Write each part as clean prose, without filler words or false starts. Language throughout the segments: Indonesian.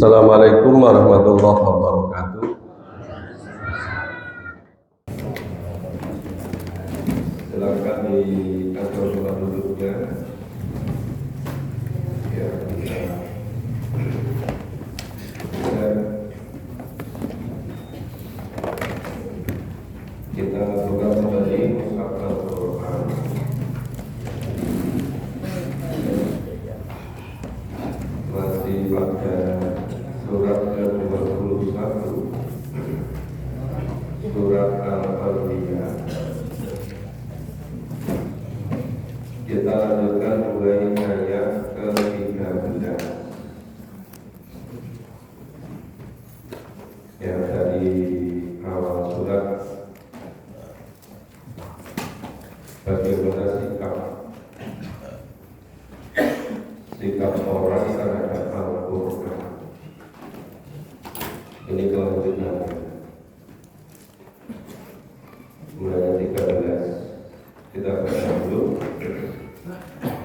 Assalamualaikum warahmatullahi wabarakatuh. Silakan diatur tempat duduknya. Ya, kita buka kembali mushaf Al-Quran. Masih pada surat ke-21, surat Al-Fatihah. Kita lanjutkan mulai ayat ke-13. Yang dari awal surat, bagaimana sikap orang terhadap Al-Quran. Ini kelanjutannya. Mulai ayat 13. Kita baca dulu.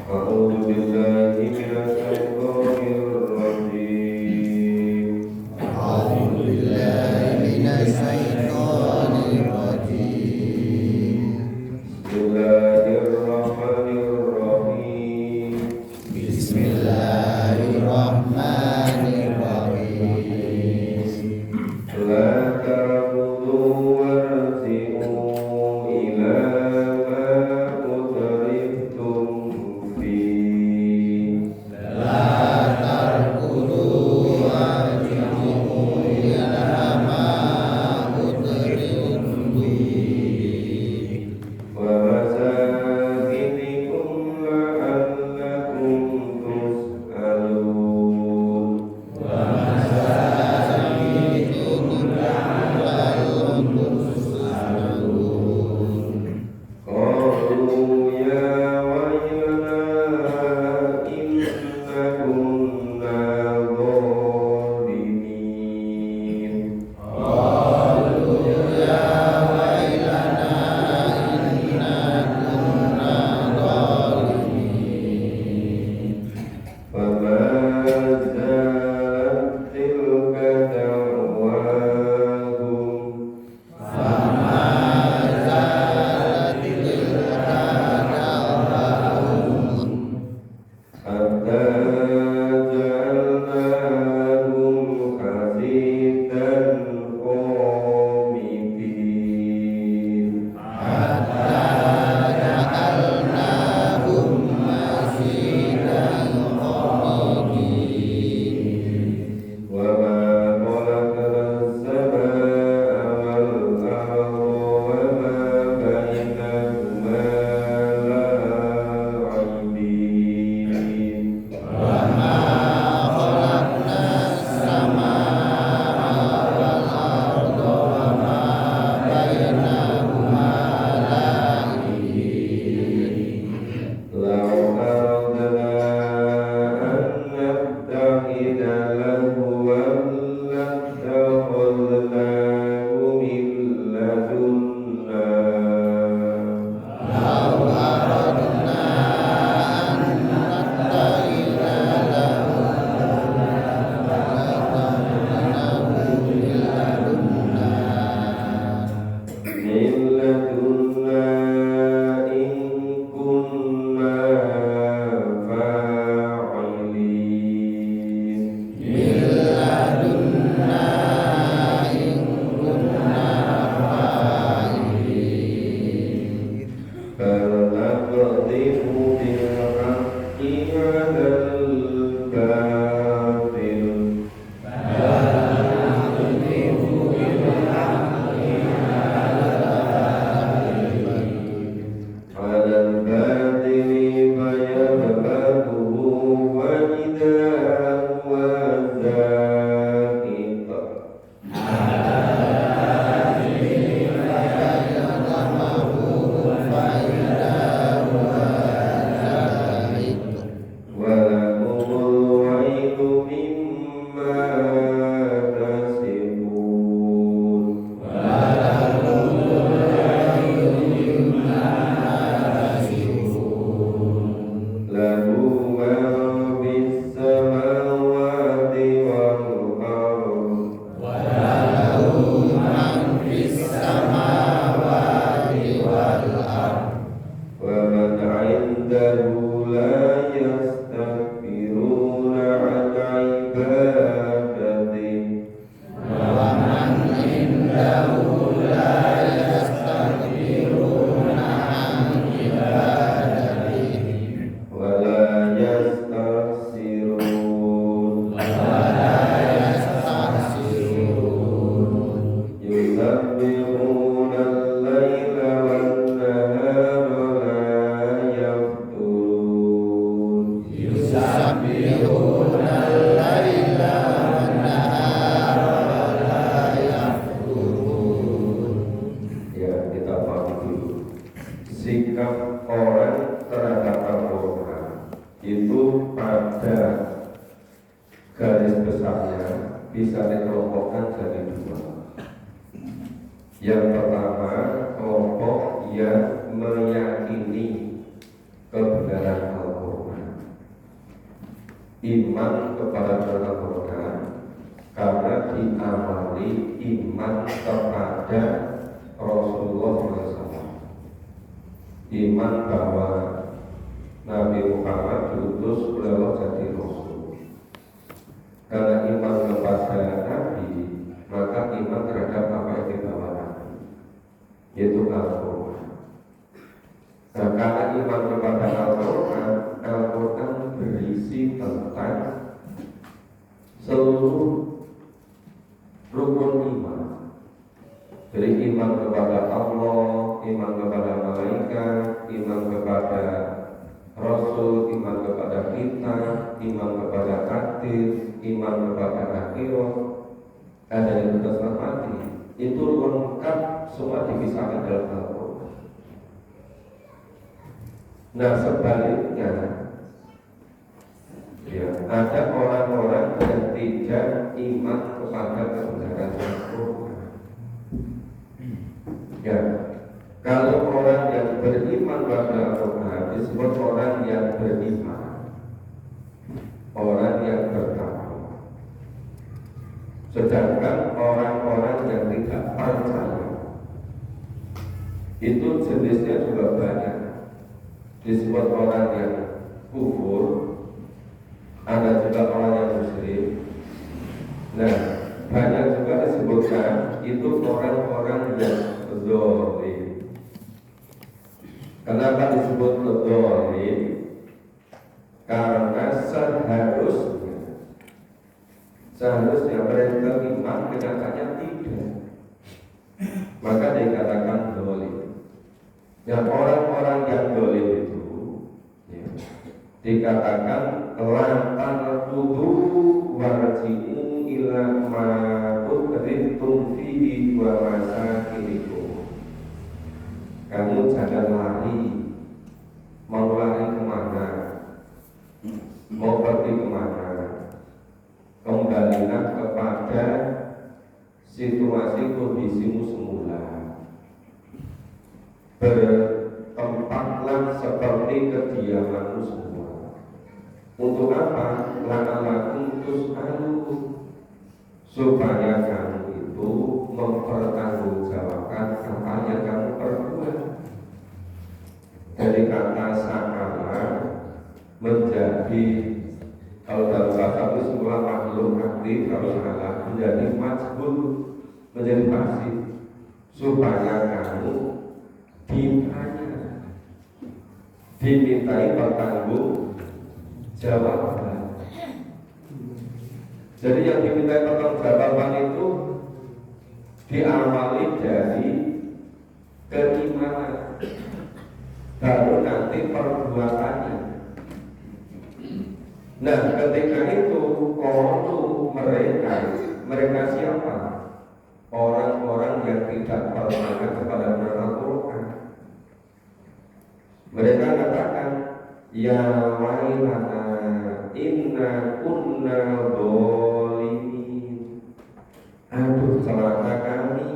A'udzu billahi minasyaitonir rajim. A'udzu billahi minasyaitonir rajim. Bismillahirrahmanirrahim. Bismillahirrahmanirrahim. La ta'budu warji'u ila ma utriftum fi. La tarkulu warji'u ila ma utriftum fihi. Wa masakinikum la'allakum tus'alun. Wa masakinikum la'allakum يسبحون الليل والنهار لا يفترون يسبحون الليل والنهار ولا يفترون. Ya, kita pahami dulu sikap orang terhadap Al-Quran itu pada garis besarnya bisa dikelompokkan jadi dua. Yang pertama, kelompok yang meyakini kebenaran Al-Quran, iman kepada Al-Quran karena diamali iman kepada Rasulullah SAW, iman bahwa Nabi Muhammad diutus oleh Allah jadi Rasul. Karena iman kepada Nabi, maka iman terhadap apa yang dibawa Nabi, yaitu Al-Quran. Nah, karena iman kepada Al-Quran, Al-Quran berisi tentang seluruh rukun iman. Jadi iman kepada Allah, iman kepada malaikat, iman kepada Rasul, iman kepada kita, iman kepada hadis, iman kepada akhirat, ada yang berdasar mati. Itu lengkap semua dipisahkan dalam Al-Quran. Nah, sebaliknya, ya, ada orang-orang yang tidak iman kepada kebenaran Al-Quran. Ya, kalau orang yang beriman pada Al-Quran disebut orang yang beriman, orang yang bertakwa. Sedangkan orang-orang yang tidak percaya itu jenisnya juga banyak. Disebut orang yang kufur, ada juga orang yang musyrik. Nah, banyak juga disebutkan itu orang-orang yang zalim. Kenapa disebut zalim? Karena seharusnya mereka iman, kenyataannya tidak, maka dikatakan zalim. Dan orang-orang yang zalim itu, ya, dikatakan lantar tubuh warji'u ila ma utriftum fihi wa masakinikum. Kamu jangan lari. Mau lari kemana? Mau pergi kemana? Kembalilah kepada situasi kondisimu semula. Bertempatlah seperti kediamanmu semula. Untuk apa? La'alakum tus'alun, supaya kamu itu mempertanggungjawabkan apa yang kamu perbuat. Dari kata sakala menjadi, kalau dalam bahasa itu semula makhluk aktif, kalau salah menjadi majhul, menjadi pasif, supaya kamu dimintai pertanggung jawaban. Jadi yang dimintai pertanggung jawaban itu diawali dari keimanan, baru nanti perbuatannya. Nah, ketika itu mereka siapa? Orang-orang yang tidak percaya kepada Al-Quran. Mereka katakan, ya wailana inna kunna dhalimin. Aduh, celaka kami.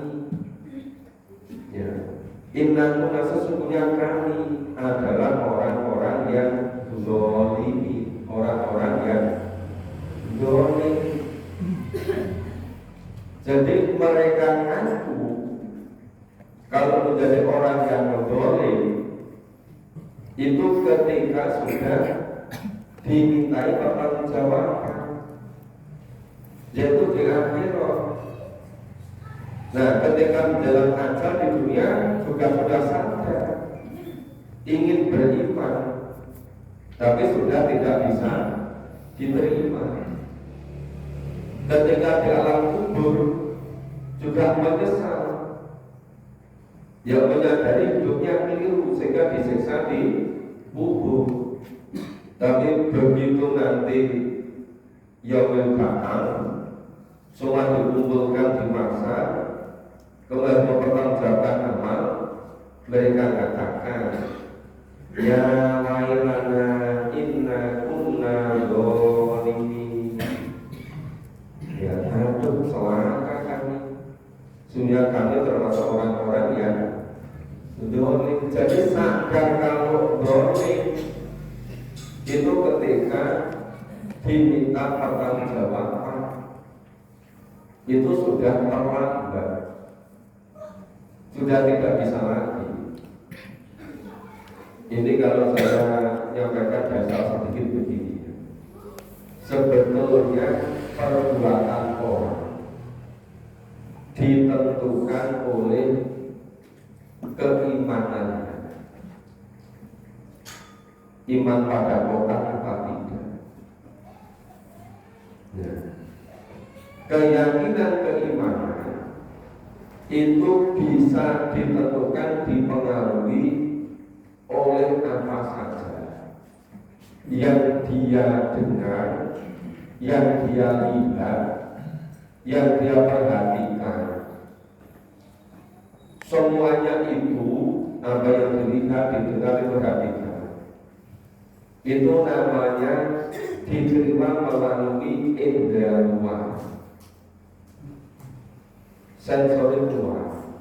Ya. Inna kunna, sesungguhnya kami adalah orang-orang yang dhalimin, orang-orang yang zalim. Jadi mereka ngaku kalau menjadi orang yang zalim itu ketika sudah dimintai pertanggungjawaban, yaitu di akhirat. Nah, ketika menjalani ajal di dunia juga sudah sadar ingin beriman, tapi sudah tidak bisa diterima. Ketika di alam kubur juga menyesal yang menyadari hidupnya keliru sehingga disiksa di kubur. Tapi begitu nanti yaumil ba'ats semua dikumpulkan di masa kemudian mempertanggungjawabkan amal, mereka katakan, ya wailana inna kunna zalimin. Ya aduh, celaka kami. Sehingga kami termasuk orang-orang yang zalim. Jadi sadar kalau zalim itu ketika diminta pertanggungjawaban itu sudah terlambat, sudah tidak bisa lagi. Ini kalau saya menyampaikan dasar sedikit begini, sebetulnya perbuatan orang ditentukan oleh keimanannya, iman pada Quran apa tidak. Ya. Keyakinan keimanan itu bisa ditentukan, dipengaruhi oleh apa saja yang dia dengar, yang dia lihat, yang dia perhatikan. Semuanya itu apa yang dilihat, didengar, diperhatikan itu namanya diterima melalui indera luar, sensori luar,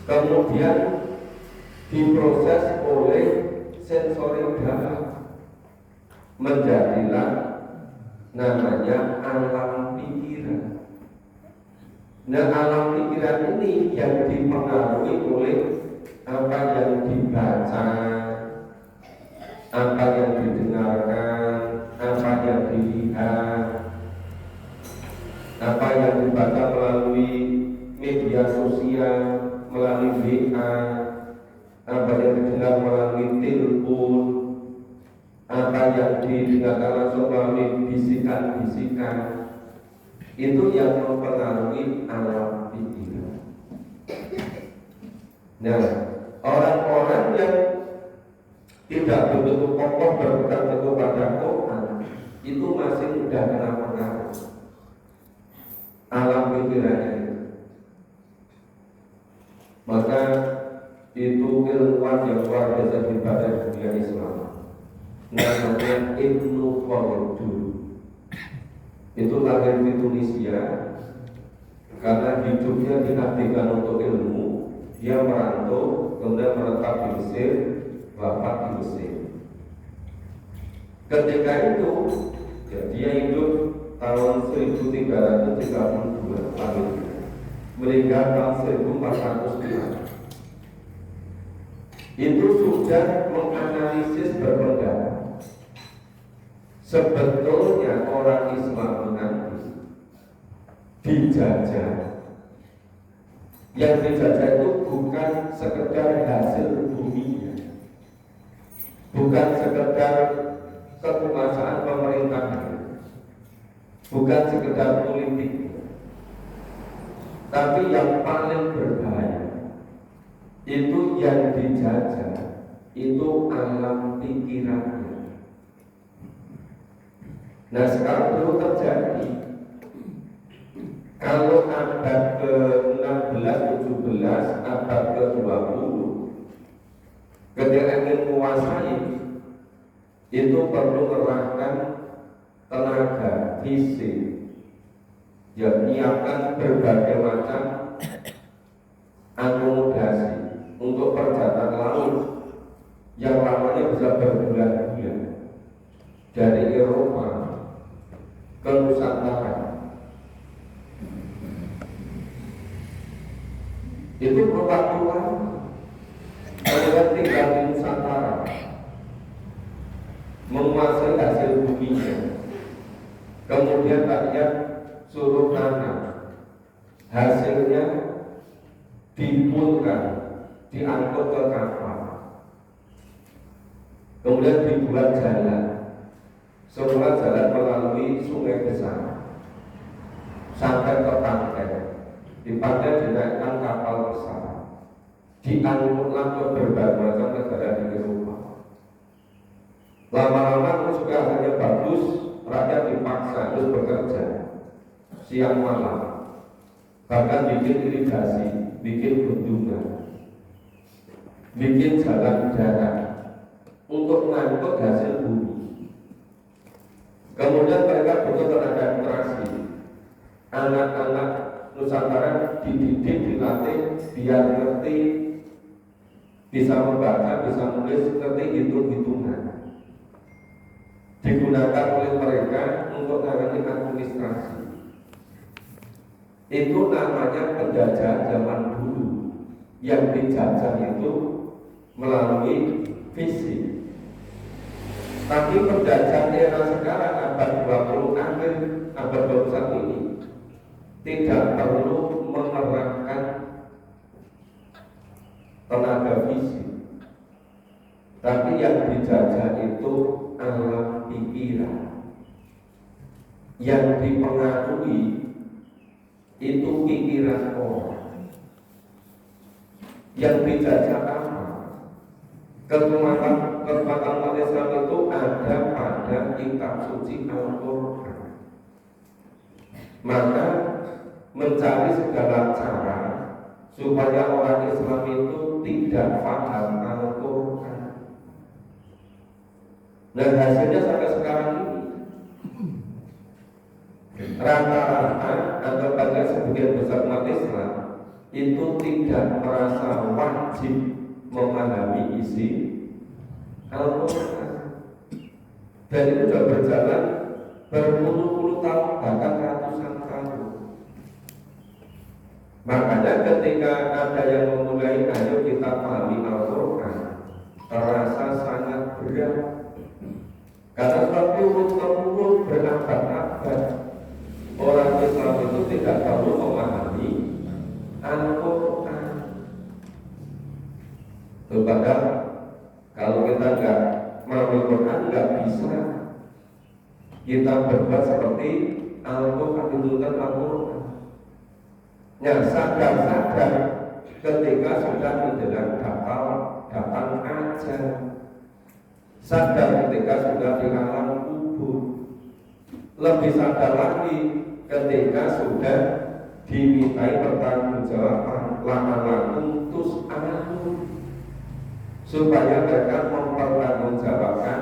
kemudian diproses oleh sensori dalam, menjadilah namanya alam pikiran. Nah, alam pikiran ini yang dipengaruhi oleh apa yang dibaca, apa yang didengarkan, apa yang dilihat, apa yang dibaca melalui media sosial, melalui WA, apa yang didengar melalui telepon, apa yang didengarkan langsung melalui bisikan-bisikan, itu yang mempengaruhi alam pikiran. Nah, orang-orang yang tidak begitu kokoh berpegang teguh pada Quran itu masih mudah kena pengaruh alam pikirannya. Maka itu ilmuwan yang luar biasa di pada dunia Islam, namanya Ibnu Khaldun. Itu lahir di Tunisia karena hidupnya diabdikan untuk ilmu. Dia merantau, kemudian menetap di Mesir, wafat di Mesir. Ketika itu ya, dia hidup tahun 1332 meninggal tahun 1405. Itu sudah menganalisis berpendapat. Sebetulnya orang Islam menangis dijajah. Yang dijajah itu bukan sekedar hasil buminya, bukan sekedar kekuasaan pemerintahan, bukan sekedar politik, tapi yang paling berbahaya itu yang dijajah itu alam pikirannya. Nah, sekarang belum terjadi. Kalau abad ke-16, 17, abad ke-20 ketika ingin menguasai itu perlu mengerahkan tenaga fisik, ya, menyiapkan berbagai macam akomodasi untuk perjalanan laut yang lamanya bisa berbulan-bulan dari Eropa ke Nusantara. Itu waktu lama. Kemudian tinggal di Nusantara, menguasai hasil buminya, kemudian rakyat suruh tanam, hasilnya dipulkan, diangkut ke kapal, kemudian dibuat jalan, semua jalan melalui sungai besar sampai ke pantai. Di pantai dinaikkan kapal besar, diangkutlah ke berbagai macam negara di Eropa. Lama-lama juga hasilnya bagus, rakyat dipaksa harus bekerja siang malam, bahkan bikin irigasi, bikin bendungan, bikin jalan darat untuk mengangkut hasil bumi. Kemudian mereka butuh tenaga ekstraksi. Anak-anak Nusantara dididik, dilatih biar ngerti, bisa membaca, bisa menulis, ngerti hitung-hitungan. Digunakan oleh mereka untuk menangani administrasi. Itu namanya penjajahan zaman dulu. Yang dijajah itu melalui fisik. Tapi penjajahan era sekarang abad 20 akhir abad 21 ini tidak perlu mengerahkan tenaga fisik, tapi yang dijajah itu alam pikiran. Yang dipengaruhi itu pikiran orang. Yang dijajah apa? Kekuatan umat Islam itu ada pada kitab suci Al-Quran. Maka mencari segala cara supaya orang Islam itu tidak paham Al-Quran. Nah, hasilnya sampai sekarang ini rata-rata atau bahkan sebagian besar umat Islam itu tidak merasa wajib memahami isi Al-Quran. Dan itu sudah berjalan berpuluh-puluh tahun, bahkan ratusan tahun. Makanya ketika ada yang memulai ayo kita pahami Al-Quran, terasa sangat berat. Karena seperti urut-urut berabad-abad orang Islam itu tidak perlu memahami Al-Quran. Padahal kalau kita nggak memahami Al-Quran, nggak bisa kita berbuat seperti Al-Quran itu kan Al-Quran. Ya, sadar-sadar ketika sudah menjelang datang aja, sadar ketika sudah di alam kubur, lebih sadar lagi ketika sudah dimintai pertanggungjawaban lama-lama tus anum, supaya mereka mempertanggungjawabkan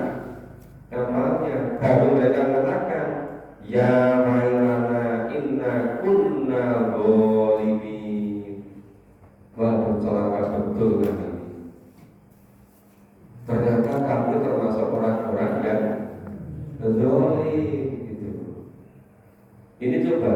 amalnya. Baru mereka mengatakan ya mailana inna kunna zalimin. Waduh, celaka betul kan ini. Ternyata kami termasuk orang-orang yang zalim gitu. Ini coba,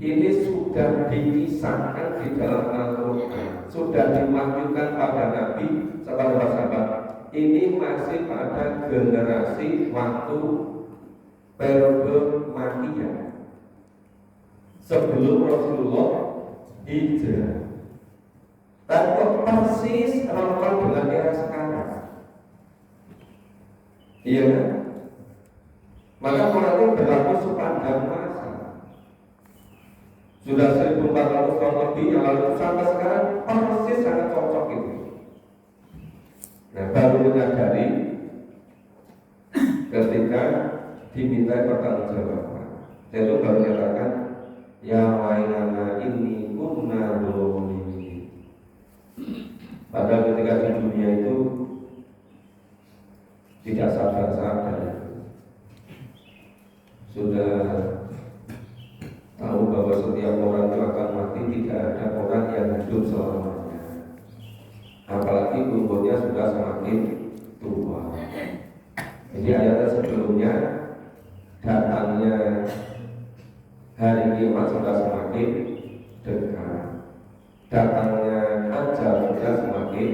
ini sudah dikisahkan di dalam Al-Quran, sudah dimajukan pada Nabi kepada sahabat. Ini masih pada generasi waktu periode Makkiyah sebelum Rasulullah hijrah. Dan kok persis relevan dengan era sekarang. Iya kan? Maka Quran itu berlaku sepanjang masa. Sudah 1400 tahun lebih yang lalu sampai sekarang persis sangat cocok itu. Nah, baru menyadari ketika diminta pertanggungjawaban. Saya itu baru menyatakan ya wailana inni kunna zalimin. Padahal ketika di dunia itu tidak sadar-sadar, sudah tahu bahwa setiap orang itu akan mati, tidak ada orang yang hidup selamanya. Apalagi umurnya sudah semakin tua. Jadi ayat sebelumnya datangnya hari kiamat sudah semakin dekat, datangnya ajal sudah semakin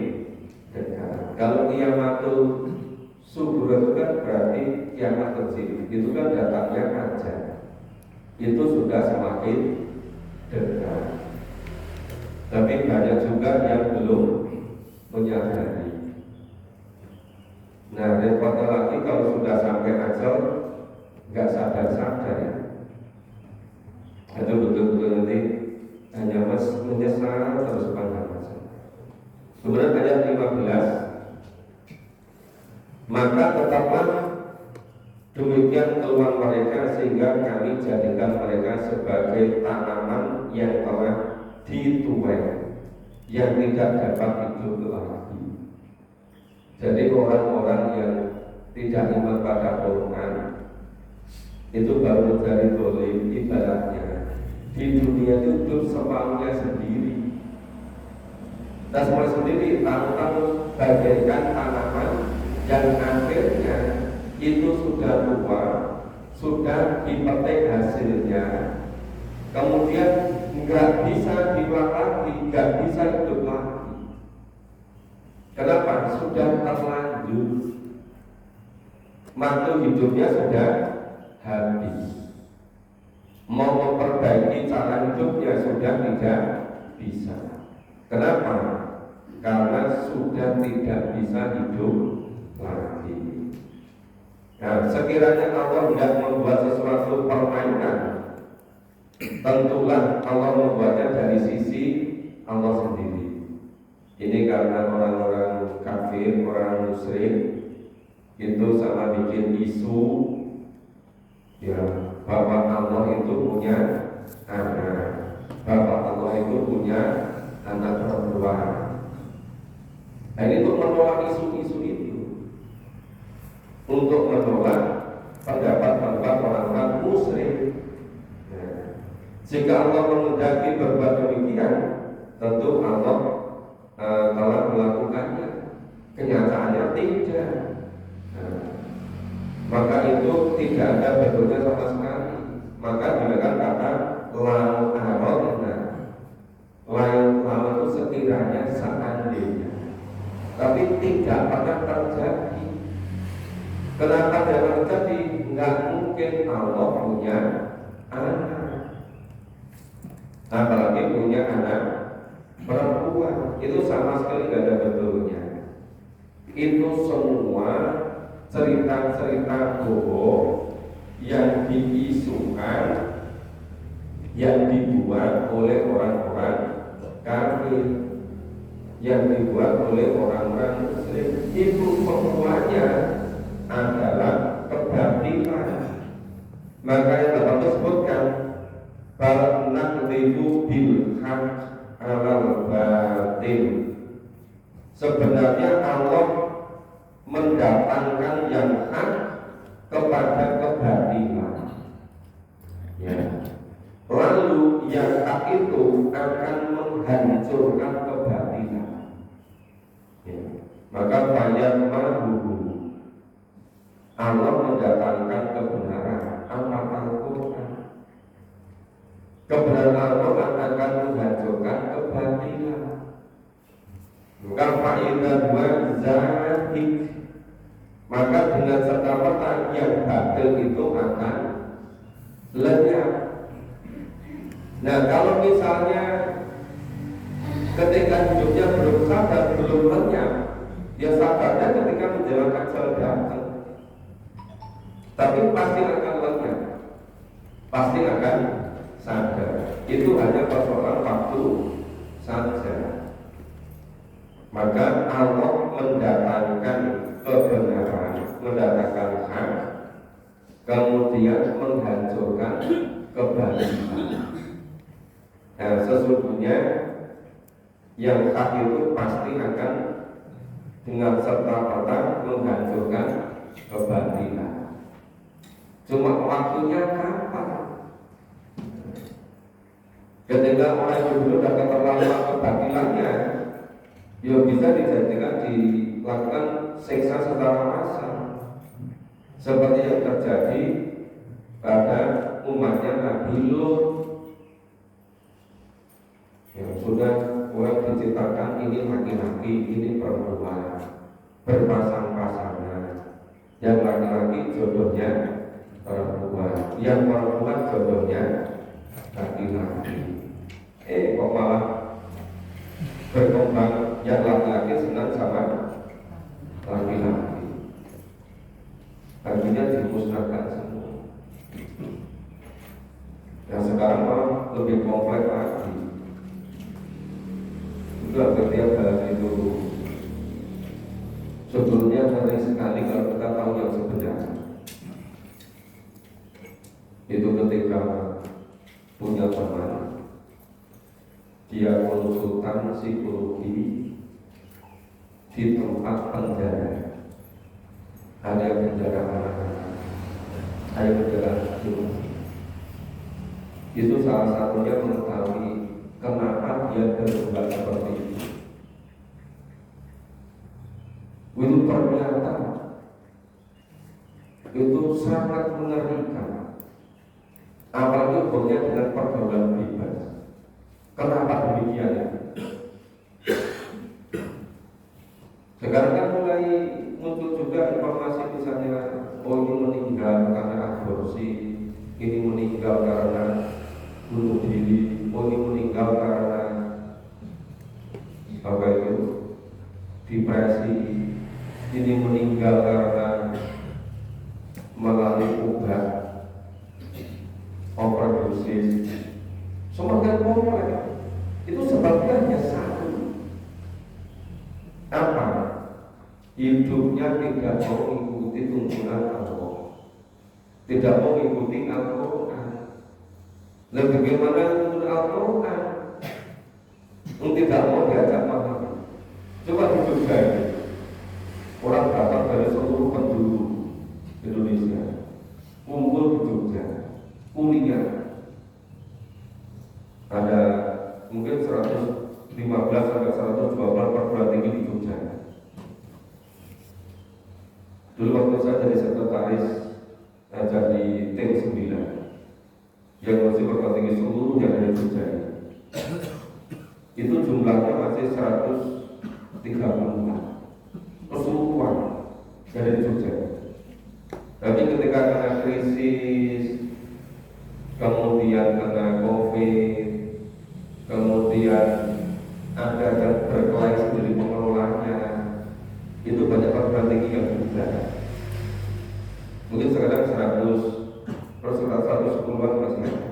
dekat. Kalau kiamat itu subur itu kan berarti kiamat kecil, itu kan datangnya ajal, itu sudah semakin dekat. Tapi banyak juga yang belum menyadari. Nah, repotnya lagi kalau sudah sampai ajal nggak sadar-sadar ya. Itu betul-betul nanti hanya menyesal terus pada masa. Kemudian ayat 15, maka tetaplah demikian keluar mereka sehingga kami jadikan mereka sebagai tanaman yang telah dituai, yang tidak dapat hidup lagi. Jadi orang-orang yang tidak iman pada Quran itu baru mencari dolim. Ibaratnya di dunia itu hidup separuhnya sendiri. Dan semua sendiri tahu-tahu bagaikan tanaman yang akhirnya itu sudah tua, sudah dipetik hasilnya, kemudian nggak bisa diulang lagi, nggak bisa hidup lagi. Kenapa? Sudah terlanjur, waktu hidupnya sudah habis. Mau memperbaiki cara hidupnya sudah tidak bisa. Kenapa? Karena sudah tidak bisa hidup lagi. Nah, sekiranya Allah tidak membuat sesuatu permainan, tentulah Allah membuatnya dari sisi Allah sendiri. Ini karena orang-orang kafir, orang musyrik itu sama bikin isu ya, bahwa Allah itu punya anak, bahwa Allah itu punya anak perempuan. Dan itu menolak isu-isu itu, untuk menolak pendapat-pendapat orang-orang musyrik. Jika Allah menghendaki berbuat demikian, tentu Allah telah melakukannya. Kenyataannya tidak. Maka itu tidak ada bentuknya sama sekali. Maka digunakan kata lau aradna. Lau itu sekiranya, seandainya, tapi tidak pernah terjadi. Kenapa tidak terjadi? Nggak mungkin Allah punya anak, apalagi punya anak perempuan. Itu sama sekali tidak ada betulnya. Itu semua cerita-cerita bohong yang diisukan, yang dibuat oleh orang-orang kafir, yang dibuat oleh orang-orang muslim. Itu semuanya adalah kebatilan. Maka yang dapat disebutkan bal naqdifu bil haq alal batil. Sebenarnya Allah mendatangkan yang hak kepada kebatilan. Ya. Lalu yang hak itu akan menghancurkan kebatilan. Ya. Maka bayat mahu Allah mendatangkan kebenaran. Apa Al-Quran? Kebenaran Al-Quran akan menghancurkan kebatilan. Maka fa'idah wa zahid, maka dengan serta-merta yang batil itu akan lenyap. Nah, kalau misalnya ketika hidupnya belum sadar, belum lenyap, ya sadarnya ketika menjalankan jalan batil. Tapi pasti akan lenyap, pasti akan sadar. Itu hanya persoalan waktu saja. Maka Allah mendatangkan kebenaran, mendatangkan hak, kemudian menghancurkan kebatilan. Nah, sesungguhnya yang hak itu pasti akan dengan serta-merta menghancurkan kebatilan. Cuma waktunya kapan? Ketika orang yang dulu sudah keterlaluan kebatilannya, ya bisa dijadikan dilakukan siksa secara massal, seperti yang terjadi pada umatnya Nabi Lut. Yang sudah orang diciptakan ini laki-laki, ini perempuan, berpasang-pasangan. Yang laki-laki jodohnya perempuan, yang perempuan jodohnya laki-laki. Kok malah berkembang yang laki-laki senang sama laki-laki, akhirnya dimusnahkan semua. Yang sekarang malah lebih kompleks lagi. itu hampir tiap hari itu. Sebelumnya sering sekali kalau kita tahu yang sebenarnya itu ketika punya teman dia konsultan psikologi di tempat penjara, ada penjara anak-anak, ada penjara kecil. Itu salah satunya mengetahui kenapa dia berbuat seperti itu. Itu ternyata itu sangat mengerikan, apalagi hubungannya dengan pergaulan bebas. Kenapa demikian? Sekarang kan mulai muncul juga informasi misalnya, oh ini meninggal karena aborsi, ini meninggal karena bunuh diri, oh ini meninggal karena apa itu depresi, ini meninggal karena melalui obat overdosis. Semakin kompleks. Itu sebabnya hanya satu. Apa? Hidupnya tidak mau mengikuti tuntunan Allah, tidak mau mengikuti Al-Quran. Dan bagaimana tuntunan Al-Quran? Tidak mau diajak paham. Coba di Jogja ini, orang datang dari seluruh penjuru Indonesia kumpul di Jogja, kuliah. Ada mungkin 115 sampai 120 perguruan tinggi di Jogja. Dulu waktu saya jadi sekretaris jadi tim 9 yang masih perguruan tinggi seluruhnya dari Jogja, itu jumlahnya masih 134 keseluruhan dari Jogja. Tapi ketika kena krisis, kemudian kena COVID, kemudian ada yang berkelahi sendiri pengelolanya, itu banyak perguruan tinggi yang berubah. Mungkin sekarang 100, terus 110-an masih ada.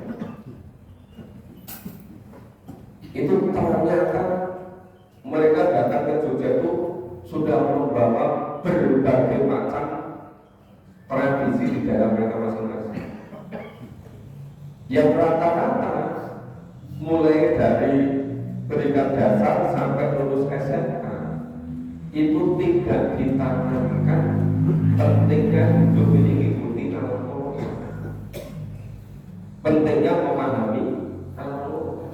Itu ternyata mereka datang ke Jogja itu sudah membawa berbagai macam tradisi di dalam mereka masing-masing. Yang rata-rata mulai dari pendidikan dasar sampai lulus SMA itu tidak ditanamkan pentingnya hidup ini mengikuti Al-Quran, pentingnya memahami Al-Quran.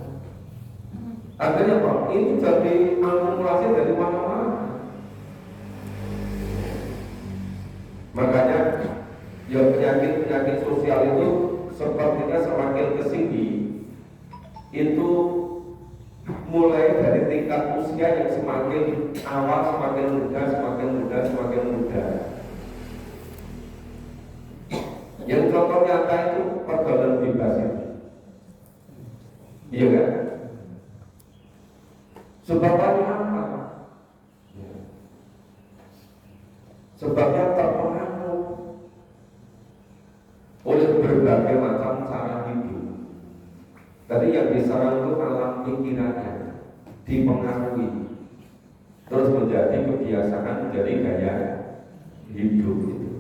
Akhirnya Pak, ini jadi akumulasi dari mana-mana. Makanya ya penyakit-penyakit sosial itu sepertinya semakin kesini itu mulai dari tingkat usia yang semakin awal, semakin muda. Yang contoh nyata itu pergaulan bebas itu, iya kan? Sebabnya apa? Sebabnya terpengaruh oleh berbagai macam cara hidup. Tadi yang diserang itu alam pikirannya, dipengaruhi, terus menjadi kebiasaan, menjadi gaya hidup itu.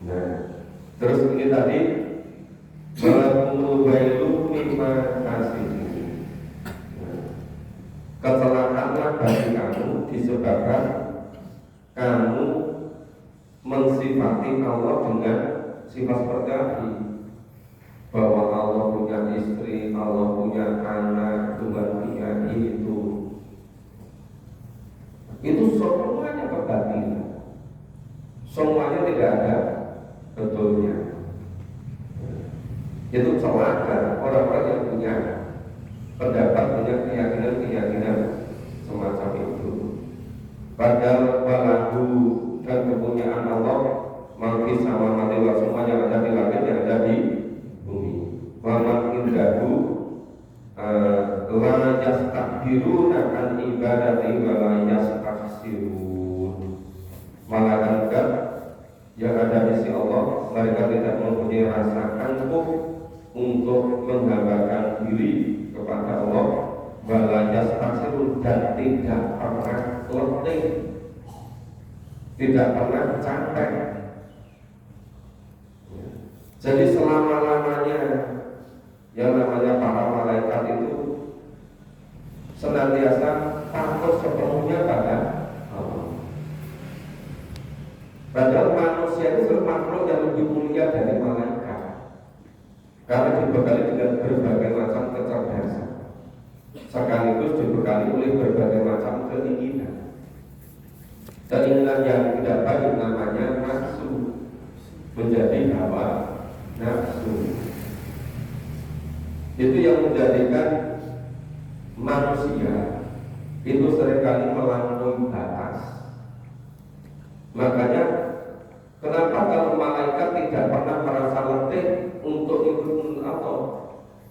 Nah, terus ini tadi Mubailu lima kasih. Kecelakaanlah bagi kamu disebabkan kamu mensifati Allah dengan sifat seperti ini, bahwa Allah punya istri, Allah punya anak, Tuhan punya itu semuanya kebatilan, semuanya tidak ada betulnya. Itu celaka orang-orang yang punya pendapat, punya keyakinan semacam itu. Padahal balahu dan kepunyaan Allah mangkis sama mati wa semuanya ada di langit, yang ada di bumi. Wa man indahu la yastakbiruna an ibadati wa la yastaksirun. Malaikat yang ada di sisi Allah, mereka tidak mempunyai rasa angkuh untuk menghambakan diri kepada Allah, walayas tasirun, dan tidak pernah letih, tidak pernah capek. Jadi selama-lamanya yang namanya para malaikat itu senantiasa takut sepenuhnya pada Allah. Padahal manusia itu makhluk yang lebih mulia dari malaikat, karena dibekali dengan berbagai macam kecerdasan, sekaligus dibekali oleh berbagai macam keinginan. Keinginan yang tidak baik namanya nafsu, menjadi hawa nafsu. Itu yang menjadikan manusia itu seringkali melampaui batas. Makanya kenapa kalau malaikat tidak pernah merasa letih untuk ikut Allah,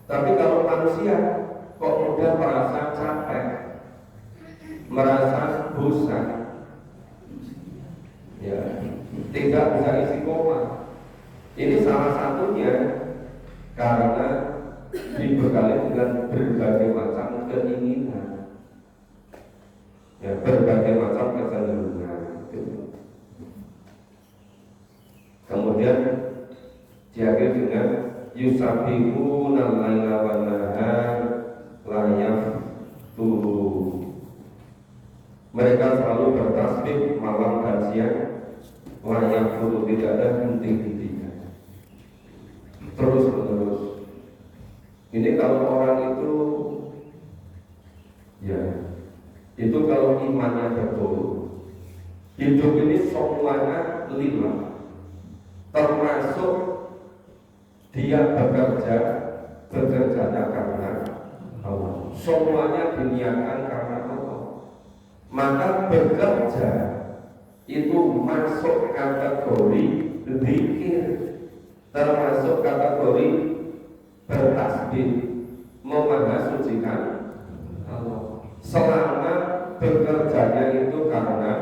tapi kalau manusia kok mudah merasa capek, merasa bosan, ya, tidak bisa istiqomah. Ini salah satunya karena dibekali dengan berbagai macam keinginan, ya, berbagai macam kecenderungan. Kemudian diakhiri dengan yusabihuna laila wan nahar la yafturu. Mereka selalu bertasbih malam dan siang, la yafturu, tidak ada henti-hentinya, terus menerus. Ini kalau orang itu, ya, itu kalau imannya betul, hidup ini semuanya lillah, termasuk dia bekerjanya karena Allah, semuanya diniatkan karena Allah. Maka bekerja itu masuk kategori zikir, termasuk kategori bertasbih, memahasucikan Allah, selama bekerjanya itu karena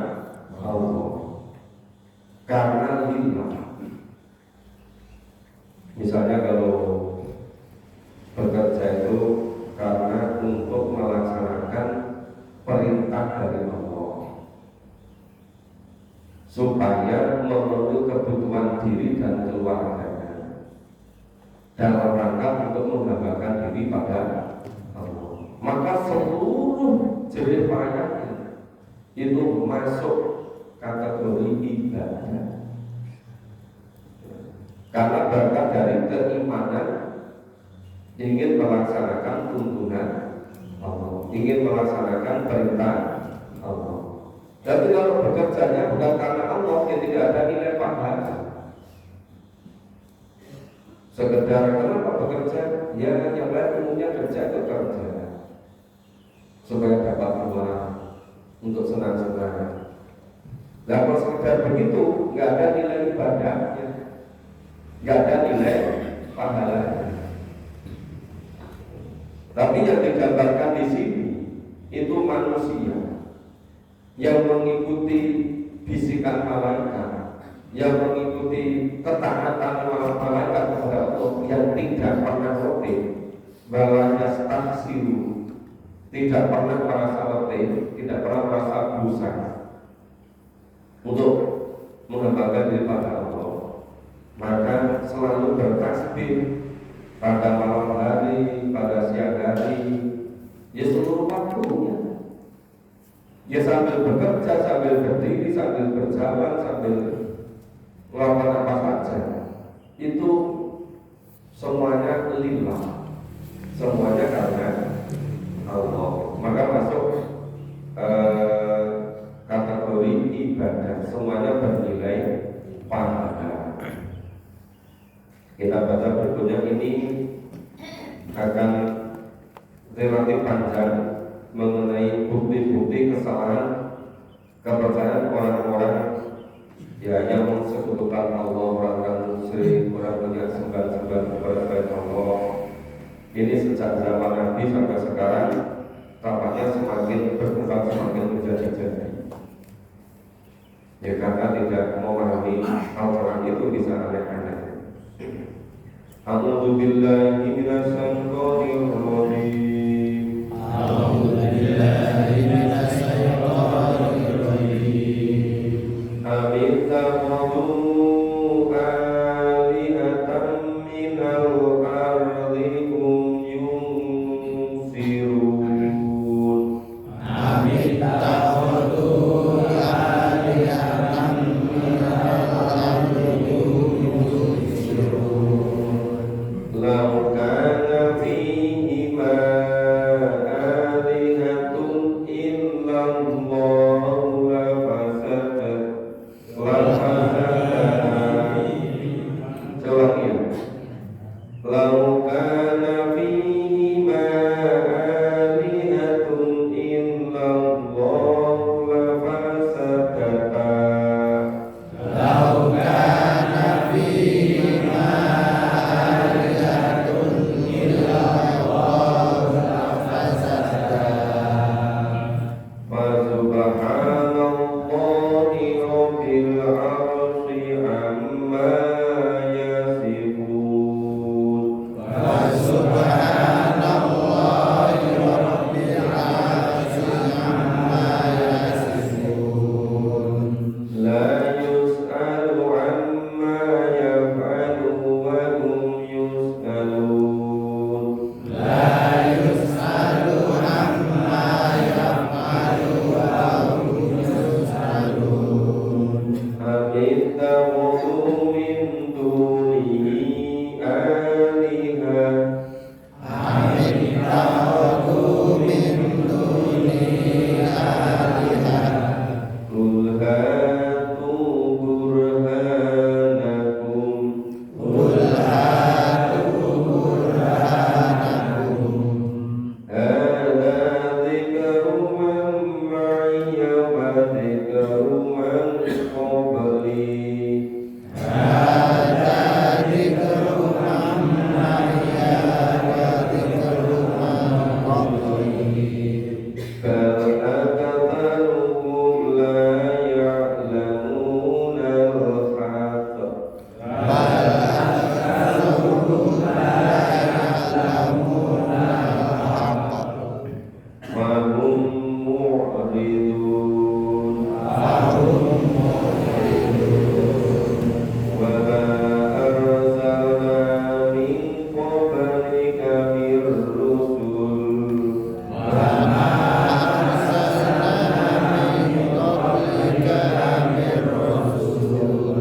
Allah, karena lillah. Misalnya kalau bekerja itu karena untuk melaksanakan perintah dari Allah, supaya memenuhi kebutuhan diri dan keluarganya, dalam rangka untuk menghambakan diri pada Allah, maka seluruh jerih payahnya itu masuk kategori ibadah. Karena berkat dari keimanan, ingin melaksanakan tuntunan Allah, ingin melaksanakan perintah Allah. Tapi kalau bekerjanya bukan karena Allah, ya tidak ada nilai pahala. Sekedar kenapa bekerja? Ya yang lain umumnya kerja itu kerja supaya dapat uang untuk senang-senang. Nah kalau sekedar begitu, nggak ada nilai ibadahnya, nggak ada nilai pahalanya. Tapi yang digambarkan di sini itu manusia yang mengikuti bisikan malaikat, yang mengikuti ketaatan malaikat kepada Allah, yang tidak pernah letih, balanya staksiru, tidak pernah merasa letih, tidak pernah merasa bosan untuk mengembangkan diri pada Allah. Maka selalu bertasbih pada malam hari, pada siang hari, ya seluruh waktunya. Ya sambil bekerja, sambil berdiri, sambil berjalan, sambil melakukan apa saja, itu semuanya lillah, semuanya karena Allah. Maka masuk kategori ibadah, semuanya bernilai pahala. Kita baca berikutnya ini akan relatif panjang mengenai bukti-bukti kesalahan kepercayaan orang-orang ya yang mensekutukan Allah, orang musyrik, orang yang sembah-sembah kepada selain Allah. Ini sejak zaman Nabi sampai sekarang tampaknya semakin berkembang, semakin menjadi-jadi. Ya karena tidak memahami hal-hal itu bisa aneh-aneh. A'udzu billahi minasyaitonir rajim. A'udzu billahi minasyaitonir rajim. Amittakhadhu alihatan minal ardi hum yunsirun. Amittakhadhu alihatan minal ardi hum yunsirun. Law kana fihima alihatun illallahu lafasadata. Selanjutnya, law kana fihima alihatun illallahu lafasadata. Law kana fihima alihatun illallah lafasadata. Fasubhanallahi rabbil arsyi amma yasifun. Subhanallahi rabbil arsyi amma yasifun. La yus'alu amma yaf'alu wa hum yus'alun. La yus'alu amma yaf'alu wa hum yus'alun. Amittakhadhu min dunihi alihah. Amittakhadhu min dunihi alihah. Qul hatu burhanakum. Qul hatu burhanakum. Hadza dzikru man ma'iya wa dzikru man qabli. Hadza dzikru man ma'iya wa dzikru man qabli. Bal aktsaruhum la ya'lamuna al-haqq. Bal aktsaruhum la ya'lamuna al-haqq. Wa hum mu'ridun. Fahum mu'ridun. Wa ma arsalna min qablika mir rusul. Wa ma arsalna min qablika min rasul.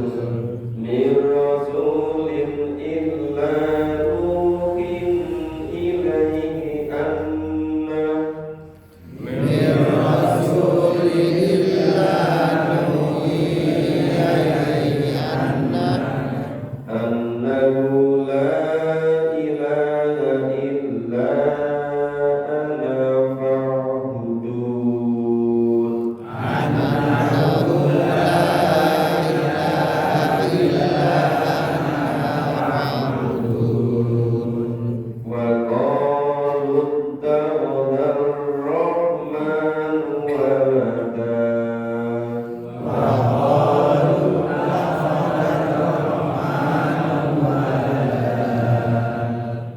Min rasulin illa nuhin ilaihi anna Min rasulin illa nuhi ilaihi annahu la ilaha illa ana fa'budun. annahu la ilaha illa ana fa'budun. Wa qalu ittakhadha ar-rahmanu walada. Wa qalu ittakhadha ar-rahmanu walada.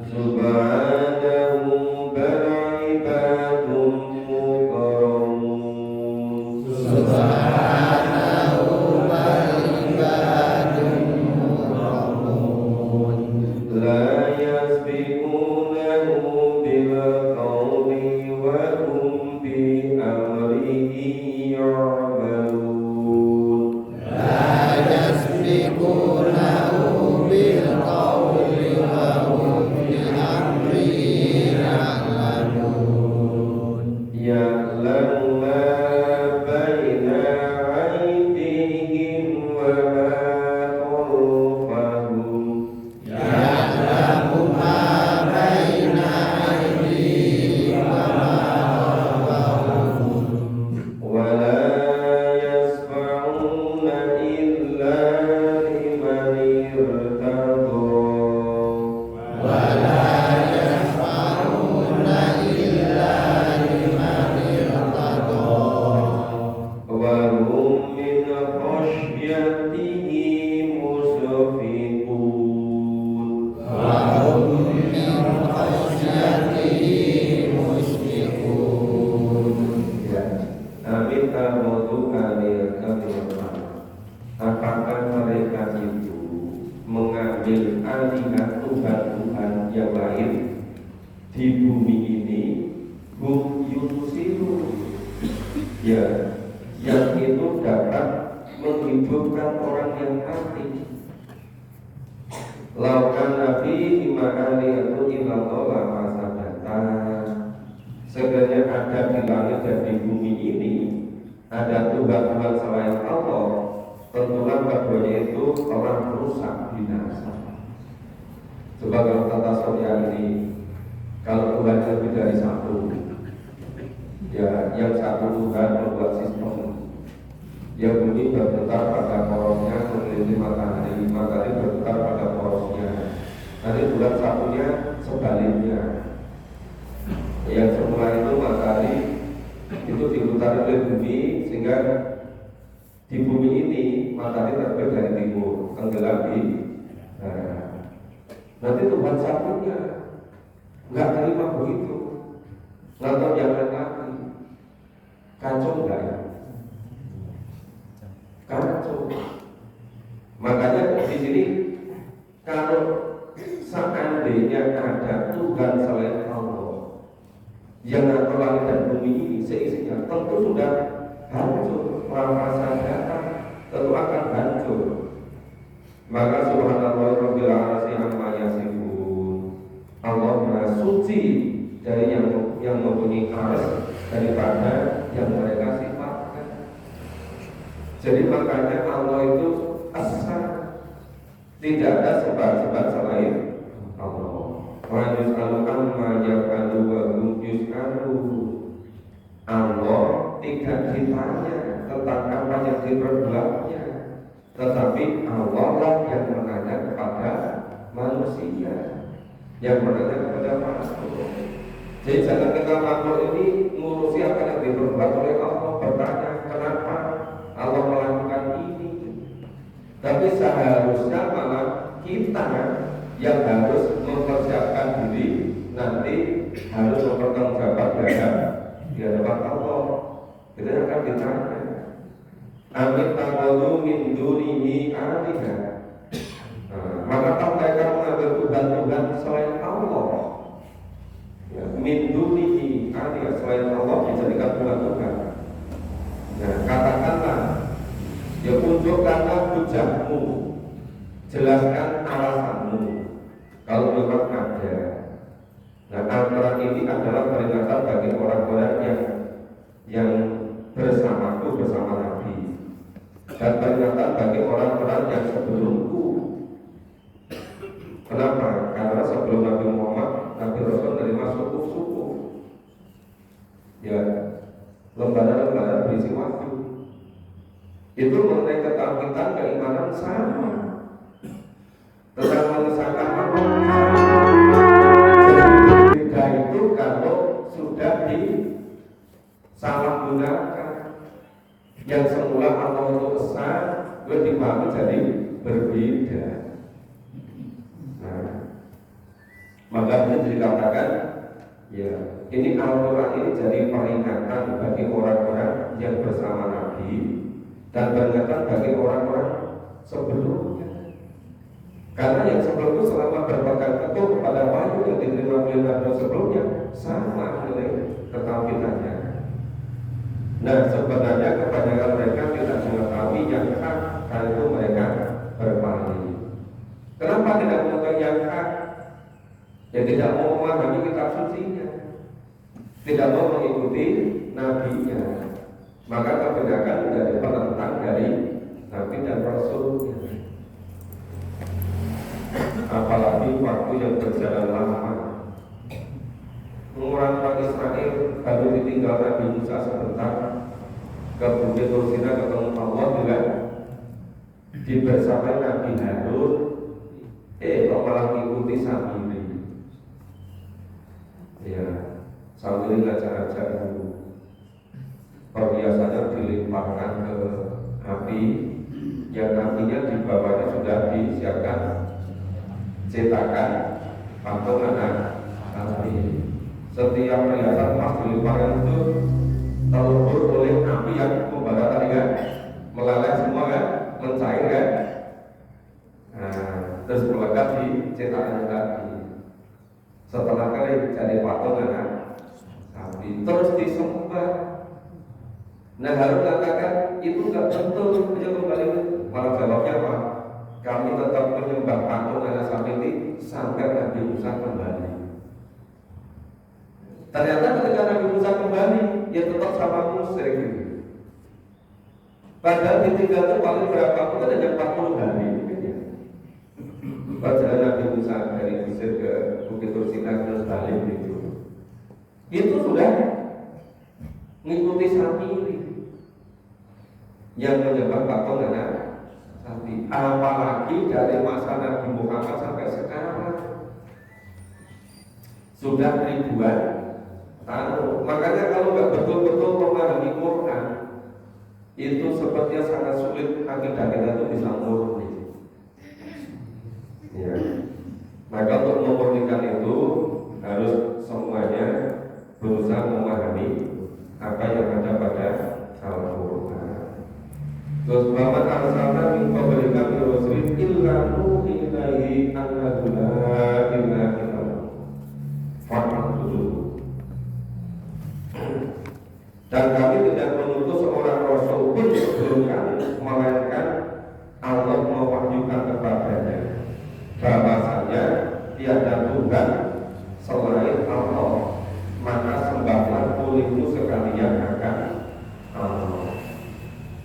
Subhanahu bal ibadun mukarramun. Subhanahu bal ibadun mukramun. La yasbiqunahu bil qawli wa hum bi amrihi ya'malun. La yasbiqunahu bil qawli wa hum bi amrihi ya'malun. dapat menghidupkan orang yang mati. Laukan Nabi ima'aliyatu ilallah masa datang. Sebenarnya ada di langit dan di bumi ini ada Tuhan-Tuhan selain Allah, tentulah keduanya itu orang rusak binasa. Sebagai tata surya ini, kalau Tuhan lebih dari satu, ya yang satu Tuhan membuat sistem. Yang bumi berputar pada porosnya mengelilingi matahari, matahari berputar pada porosnya. Nanti bulan satunya sebaliknya. Yang semula itu matahari itu diputar oleh bumi, sehingga di bumi ini matahari terbit dari timur, tenggelam di nanti Tuhan satunya nggak terima begitu, nggak tahu yang lagi, kacau nggak ya? Kacau. Makanya di sini kalau seandainya ada Tuhan selain Allah yang ngatur langit dan bumi ini seisinya, tentu sudah hancur, masa datang tentu akan hancur. Maka subhanallah rabbil alamin amma yasifun. Allah Maha suci dari yang mempunyai aras daripada yang mereka sifatkan. Jadi makanya Allah itu asa, tidak ada sebab-sebab selain Allah. Wa yus'alu amma yaf'alu wa hum yus'alu. Allah tidak ditanya tentang apa yang diperbuatnya, tetapi Allah lah yang menanya kepada manusia, yang menanya kepada makhluk. Jadi jangan kita makhluk ini ngurusi apa yang diperbuat oleh Allah, bertanya kenapa Allah melakukan ini. Tapi seharusnya malah kita yang harus mempersiapkan diri, nanti harus mempertanggungjawabkan di hadapan Allah. Kita akan ditanya, amit ta'budu min dunihi alihah. Maka mereka mengambil Tuhan-Tuhan selain Allah, ya, min dunihi alihah, selain Allah dijadikan Tuhan-Tuhan. Nah, katakanlah, ya tunjukkanlah hujahmu, jelaskan alasanmu kalau memang ada. Nah, antara ini adalah peringatan bagi orang-orang yang bersamaku, bersama Nabi, dan peringatan bagi orang-orang yang sebelumku. Kenapa? Karena sebelum Nabi Muhammad, Nabi Rasul menerima suku-suku, ya, lembaran-lembaran berisi wahyu. Itu mengenai ketakutan keimanan sama, tentang mengesahkan Allah. Jadi beda itu kalau sudah disalahgunakan. Yang semula Allah itu esa, gue dipahami jadi berbeda. Nah, makanya dikatakan, ya, ini Al-Quran ini jadi peringatan bagi orang-orang yang bersama Nabi dan peringatan bagi orang-orang sebelumnya. Karena yang sebelum itu selama berpegang teguh kepada wahyu yang diterima oleh Nabi sebelumnya sama nilai ketakwinannya. Nah, sebenarnya kebanyakan mereka tidak mengetahui yang hak, karena itu mereka berpaling. Kenapa tidak mengetahui yang hak? Ya tidak mau memahami kitab sucinya, tidak mau mengikuti nabinya. Maka kebanyakan menjadi penentang dari Nabi dan Rasulnya. Apalagi waktu yang berjalan lama. Orang-orang Israel kalau ditinggal Nabi Musa sebentar ke Bukit Tur Sina ketemu Allah juga dibersamai Nabi Harun, kok malah mengikuti Samiri. Ya, Samiri ngajak-ngajak dulu. Perhiasannya dilemparkan ke api, yang apinya di bawahnya sudah disiapkan cetakan patung anak api. Setiap perhiasan emas dilemparkan itu terlebur oleh api yang membara tadi kan, meleleh semua kan, mencair kan. Nah, terus melekat di cetakannya tadi. Setelah kali jadi patung anak api, terus disembah. Nah Harun katakan itu nggak betul, dia kembali malah jawabnya apa? Kami tetap menyembah patung anak sapi ini sampai Nabi Musa kembali. Ternyata ketika Nabi Musa kembali, dia tetap sama musyrik. Padahal ditinggal paling berapa? Mungkin hanya 40 hari. Perjalanan Nabi Musa dari Mesir ke Bukit Tursina terus balik itu sudah mengikuti sapi yang menyembah patung anak sapi. Apalagi dari masa Nabi Muhammad sampai sekarang sudah ribuan tahun. Makanya kalau nggak betul-betul memahami Quran, itu sepertinya sangat sulit akidah kita itu bisa murni. Ya. Maka untuk memurnikan itu harus semuanya berusaha memahami apa yang ada pada Al-Quran. Terus bahwa arsalna min qablika min rasulin illa nuhi ilaihi annahu la ilaha illallah fa'buduhu. Dan kami tidak mengutus seorang rasul pun sebelum kami, melainkan Allah mewahyukan kepadanya bahwasanya tiada Tuhan selain Allah, maka sembahlah olehmu sekalian akan Allah.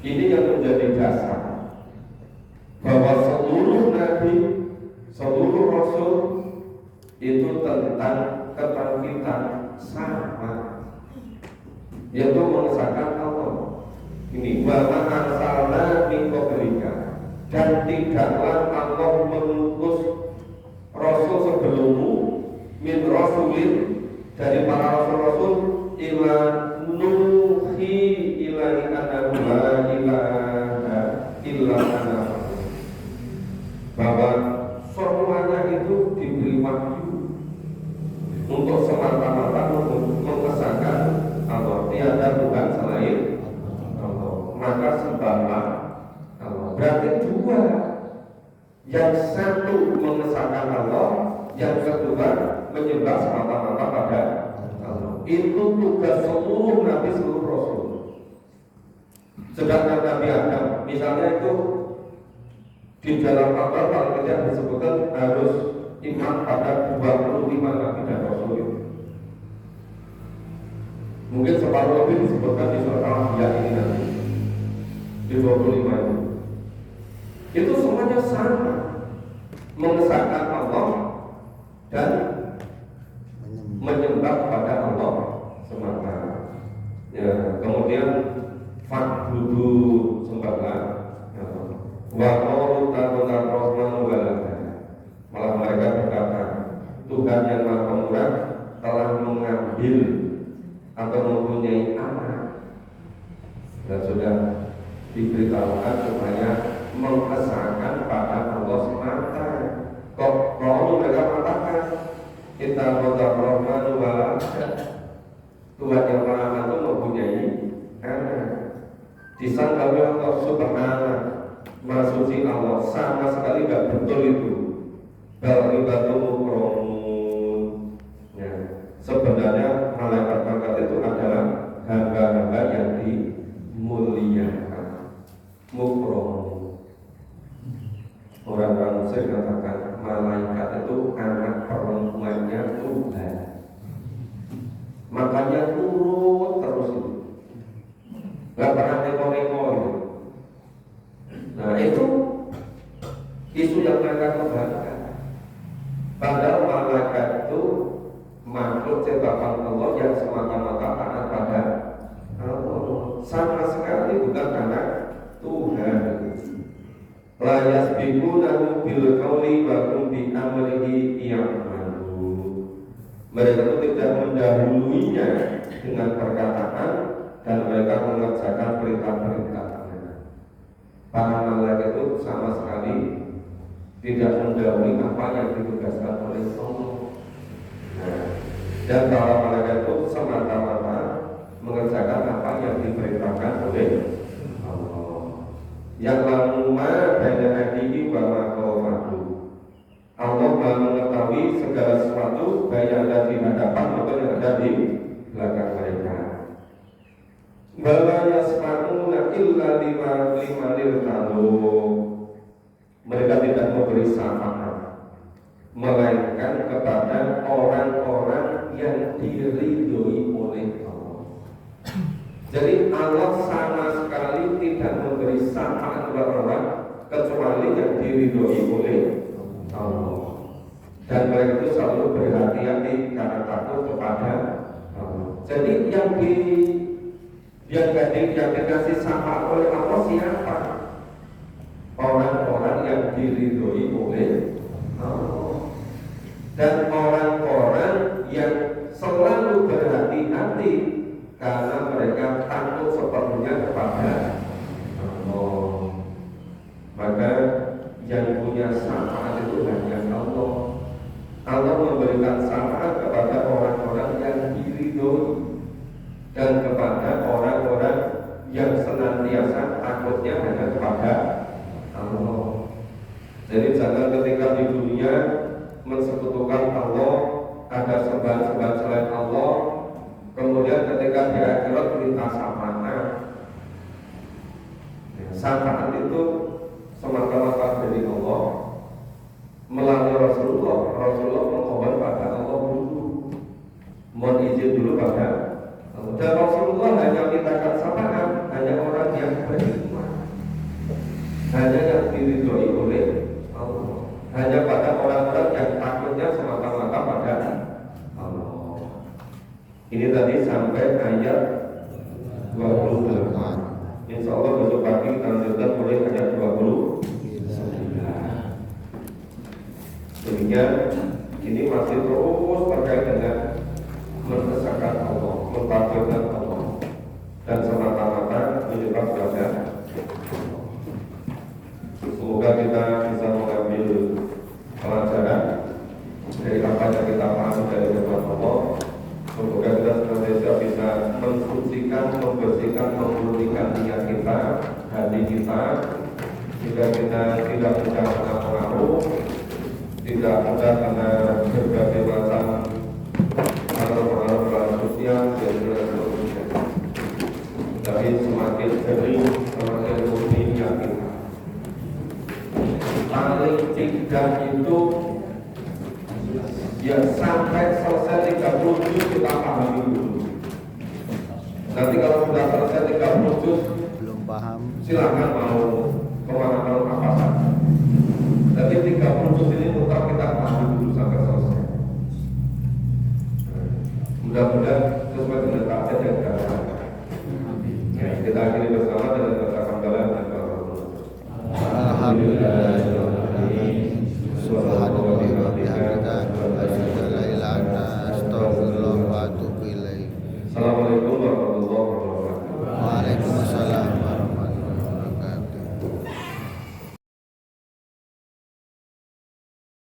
Ini yang menjadi dasar bahwa seluruh nabi, seluruh rasul itu tentang kebangkitan sama, yaitu mengesahkan Allah. Ini wa ma arsalna min qablika, dan tidaklah Allah mengutus rasul sebelummu min rasulin, dari para rasul-rasul ila nuhi ilaihi annahu la ilaha illa ana, bahwa semuanya itu diberi wahyu untuk semata-mata mengesahkan Allah, tiada Tuhan selain Allah, maka sembahlah Allah. Berarti dua, yang satu mengesahkan Allah, yang kedua menyembah semata-mata pada Allah. Itu tugas seluruh nabi, seluruh rasul. Sedangkan Nabi Adam misalnya itu di dalam Al-Quran paling tidak disebutkan harus iman pada 25 nabi dan rasul itu. Mungkin separuh lebih disebutkan di surat Al-Anbiya ini nanti di 25 itu. Itu semuanya sama, mengesahkan Allah dan menyembah kepada Allah semata. Ya, kemudian fa'budu, sembahlah. Wa qalu ta'ala rahmanu walada. Malah mereka berkata, Tuhan yang Maha Pemurah telah mengambil atau mempunyai anak, dan sudah diberitahukan supaya mengesahkan pada Allah semata. Kok kalau mereka mengatakan kita Rahmanu walada, Tuhan yang Maha itu mempunyai anak. Disangka Allah subhanahu, Maha suci Allah, sama sekali tidak betul itu. Bal-ibadu mukramun. Ya, sebenarnya malaikat-malaikat itu adalah hamba-hamba yang dimuliakan. Mukram. Orang-orang Mesir katakan malaikat itu anak perempuannya Tuhan. Makanya turun terus itu. Gak pernah neko-neko itu. Nah itu isu yang mereka kembangkan. Padahal malaikat itu makhluk ciptaan Allah yang semata-mata taat pada Allah, sama sekali bukan anak Tuhan. La yasbiqunahu bil qawli wa hum bi amrihi ya'malun. Mereka itu tidak mendahuluinya dengan perkataan dan mereka mengerjakan perintah-perintahnya. Para malaikat itu sama sekali tidak mendahului apa yang ditugaskan oleh Allah. Nah, dan para malaikat itu semata-mata mengerjakan apa yang diperintahkan oleh Allah. Yang lamuma baina adihi wa ma qawmatu. Allah Maha mengetahui segala sesuatu, baik yang ada di hadapan maupun yang ada di belakang mereka. Wala yasma'una illa limanil talu. Mereka tidak memberi syafaat melainkan kepada orang-orang yang diridhoi oleh Allah. Jadi Allah sama sekali tidak memberi syafaat kepada orang kecuali yang diridhoi oleh Allah. Dan mereka itu selalu berhati-hati karena takut kepada Allah. Jadi yang dikasih syafaat oleh Allah siapa? Orang-orang yang diridhoi oleh Allah. Dan orang-orang yang selalu berhati-hati karena mereka takut sepenuhnya kepada Allah. Maka yang punya syafaat itu hanya Allah. Allah memberikan syafaat kepada orang-orang yang diridhoi dan kepada orang-orang yang senantiasa takutnya hanya kepada Allah. Jadi jangan ketika di dunia mensekutukan Allah, ada sembahan-sembahan selain Allah, kemudian ketika di akhirat minta syafaat. Syafaat itu semata-mata dari Allah melalui Rasulullah memohon pada Allah dulu, mohon izin dulu pada Allah. Dan Rasulullah hanya mintakan syafaat hanya orang yang beriman, hanya yang diridhoi oleh Allah, hanya pada orang-orang yang takutnya semata-mata pada Allah. Ini tadi sampai ayat 28. Insya Allah besok pagi kita lanjutkan mulai ayat 20. Demikian, ini masih terus terkait dengan mengesahkan Allah, mentauhidkan Allah, dan semata-mata menyembah kepada Allah. Semoga kita bisa mengambil pelajaran dari apa yang kita pahami dari firman Allah. Semoga kita senantiasa bisa mensucikan, membersihkan, memurnikan niat kita, hati kita, sehingga kita tidak mudah kena pengaruh, tidak mudah kena berbagai macam pengaruh-pengaruh sosial dan seterusnya. Tapi semakin sering, semakin murni niat kita. Paling tidak itu ya sampai selesai 30 juz kita pahami dulu. Nanti kalau sudah selesai 30 juz belum paham, silakan mau kemana-mana apa saja. Tapi 30 juz ini tetap kita pahami dulu sampai selesai. Mudah-mudahan